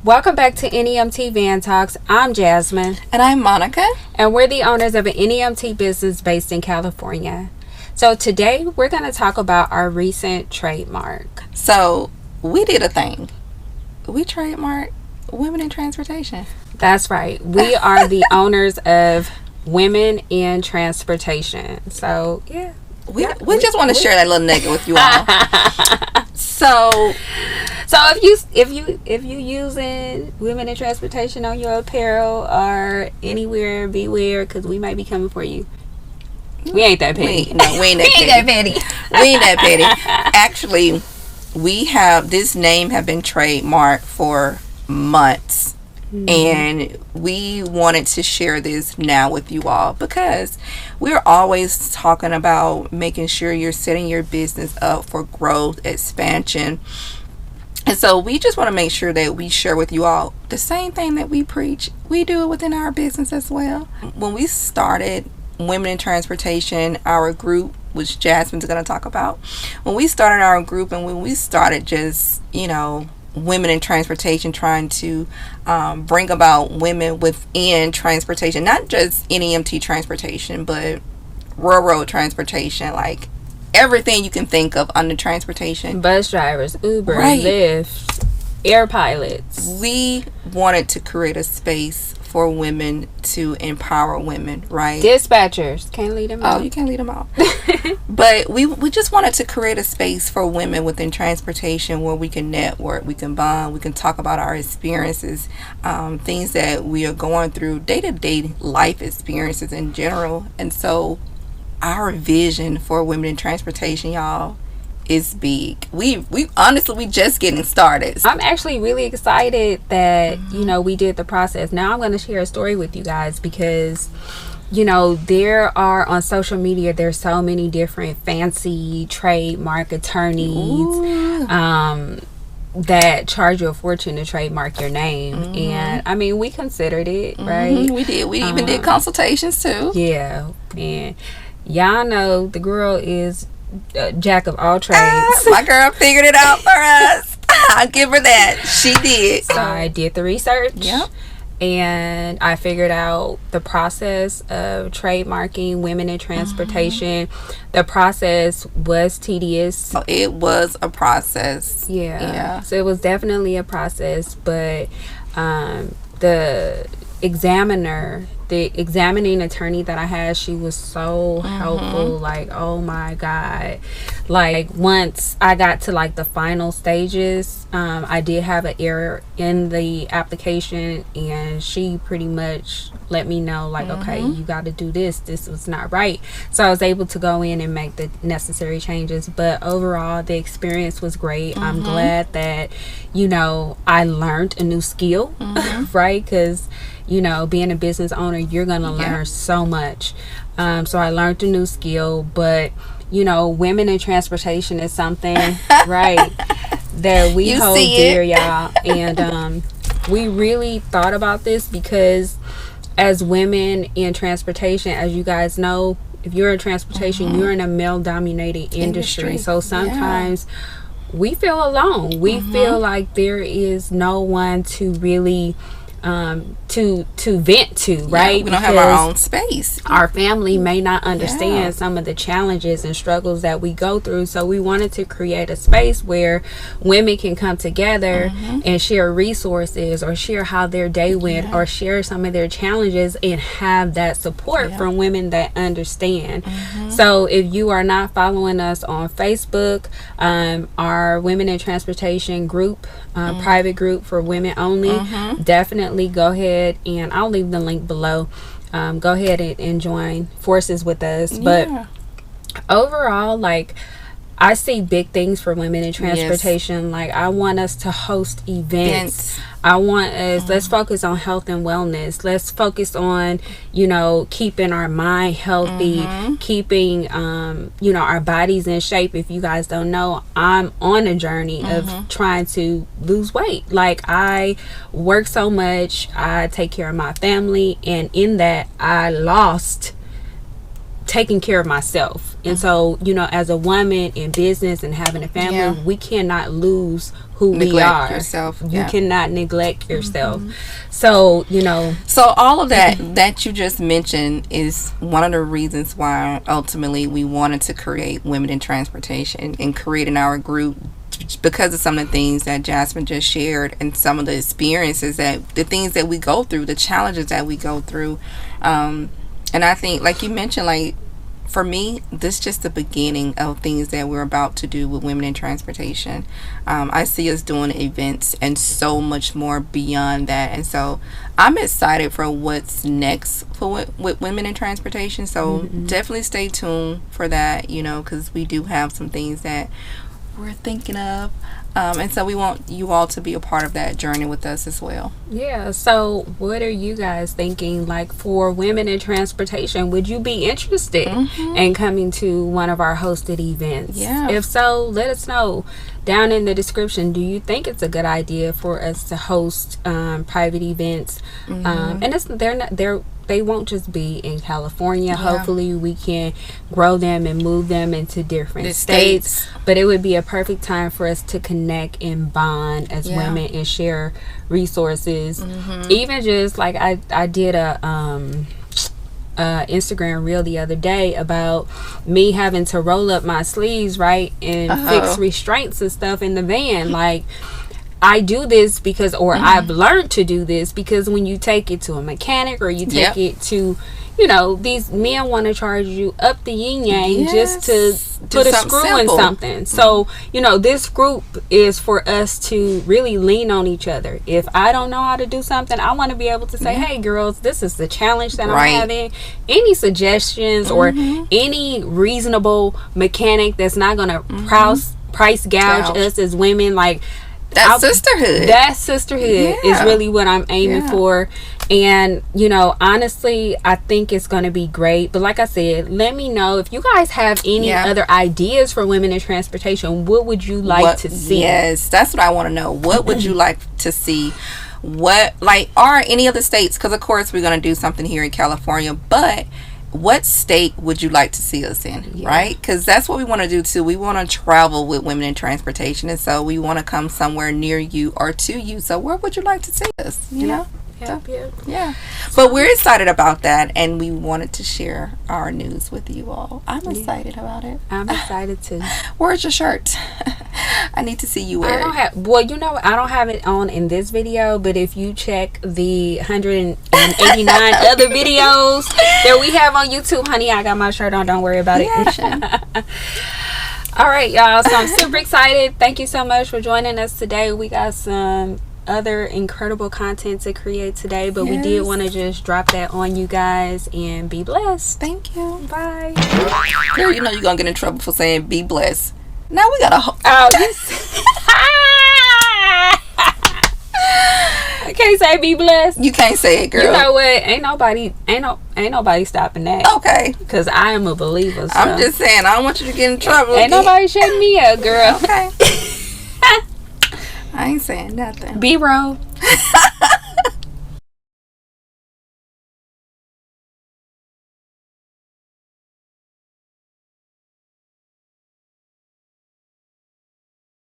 Welcome back to NEMT Van Talks. I'm Jasmine. And I'm Monica. And we're the owners of an NEMT business based in California. So today we're going to talk about our recent trademark. So we did a thing. We trademarked women in transportation. That's right. We are the owners of Women in Transportation. So yeah. We just want to share that little nugget with you all. So if you using Women in Transportation on your apparel or anywhere, beware, because we might be coming for you. We ain't that petty. We ain't that petty. We ain't that petty. Actually, this name have been trademarked for months. Mm-hmm. And we wanted to share this now with you all because we're always talking about making sure you're setting your business up for growth, expansion. And so we just want to make sure that we share with you all the same thing that we preach. We do it within our business as well. When we started Women in Transportation, our group, which Jasmine's going to talk about, when we started our group and when we started just, women in transportation, trying to bring about women within transportation, not just NEMT transportation, but railroad transportation, like everything you can think of under transportation. Bus drivers, Uber, right. Lyft, air pilots. We wanted to create a space for women to empower women, right? Dispatchers. Can't leave them out. Oh, you can't leave them out. But we just wanted to create a space for women within transportation where we can network, we can bond, we can talk about our experiences, things that we are going through, day-to-day life experiences in general. And so our vision for Women in Transportation, y'all, is big. We honestly just getting started. I'm actually really excited that we did the process. Now I'm going to share a story with you guys because there are on social media, there's so many different fancy trademark attorneys that charge you a fortune to trademark your name. Mm-hmm. And I mean, we considered it, right? We did. We even did consultations too. Yeah. And y'all know the girl is jack of all trades. My girl figured it out for us. I'll give her that. She did. So I did the research. Yep. And I figured out the process of trademarking Women in Transportation. Mm-hmm. The process was tedious. Oh, it was a process. Yeah. So it was definitely a process, but the examining attorney that I had, she was so helpful. Like, oh my God. Like, once I got to like the final stages, I did have an error in the application, and she pretty much let me know, like, okay, you got to do this was not right. So I was able to go in and make the necessary changes. But overall, the experience was great. I'm glad that I learned a new skill. Right? Because being a business owner, you're gonna learn so much. So I learned a new skill, but Women in Transportation is something right that we hold dear, y'all. And we really thought about this because as women in transportation, as you guys know, if you're in transportation, you're in a male-dominated industry. So sometimes we feel alone. We feel like there is no one to really to vent to, right? We don't have our own space. Our family may not understand some of the challenges and struggles that we go through. So we wanted to create a space where women can come together and share resources or share how their day went or share some of their challenges and have that support from women that understand. So if you are not following us on Facebook, our Women in Transportation group, private group for women only, definitely go ahead, and I'll leave the link below. Go ahead and join forces with us. But overall, like, I see big things for women in transportation. Like, I want us to host events. I want us, let's focus on health and wellness. Let's focus on, keeping our mind healthy, keeping, our bodies in shape. If you guys don't know, I'm on a journey of trying to lose weight. Like, I work so much, I take care of my family, and in that, I lost taking care of myself. And so, you know, as a woman in business and having a family, we cannot lose who we are. Yourself. You cannot neglect yourself. So, you know. So all of that you just mentioned is one of the reasons why ultimately we wanted to create Women in Transportation and creating our group, because of some of the things that Jasmine just shared and some of the experiences the things that we go through, the challenges that we go through. And I think, like you mentioned, like, for me, this is just the beginning of things that we're about to do with Women in Transportation. I see us doing events and so much more beyond that. And so I'm excited for what's next with Women in Transportation. So definitely stay tuned for that, you know, because we do have some things that we're thinking of. And so we want you all to be a part of that journey with us as well. Yeah. So what are you guys thinking, like, for Women in Transportation? Would you be interested in coming to one of our hosted events? Yeah. If so, let us know down in the description. Do you think it's a good idea for us to host private events? And they won't just be in California. Yeah. Hopefully we can grow them and move them into different states. But it would be a perfect time for us to connect and bond as women and share resources. Even just like I did a Instagram reel the other day about me having to roll up my sleeves, right, and fix restraints and stuff in the van. Like, I do this because, or I've learned to do this because when you take it to a mechanic or you take it to, you know, these men want to charge you up the yin yang just to put a screw in something. So, you know, this group is for us to really lean on each other. If I don't know how to do something, I want to be able to say, hey girls, this is the challenge that I'm having. Any suggestions or any reasonable mechanic that's not going to price gouge us as women, like, That sisterhood is really what I'm aiming for. And, you know, honestly, I think it's going to be great. But like I said, let me know if you guys have any other ideas for Women in Transportation. What would you like to see? Yes, that's what I want to know. What would you like to see? What, like, are any other states? Because, of course, we're going to do something here in California. But what state would you like to see us in, right? Because that's what we want to do too. We want to travel with Women in Transportation, and so we want to come somewhere near you or to you. So where would you like to see us, you know? Yeah. But we're excited about that, and we wanted to share our news with you all. I'm excited about it. I'm excited too. Where's your shirt? I need to see you wear it. Well, you know, I don't have it on in this video, but if you check the 189 other videos that we have on YouTube, honey, I got my shirt on. Don't worry about it. All right, y'all. So I'm super excited. Thank you so much for joining us today. We got some other incredible content to create today, but we did want to just drop that on you guys, and be blessed. Thank you. Bye. Girl, you know you're gonna get in trouble for saying be blessed. Now we gotta I can't say be blessed. You can't say it, girl. You know what? Ain't nobody stopping that. Okay. Because I am a believer. So. I'm just saying, I don't want you to get in trouble. Ain't nobody shutting me up, girl. Okay. I ain't saying nothing. B-roll.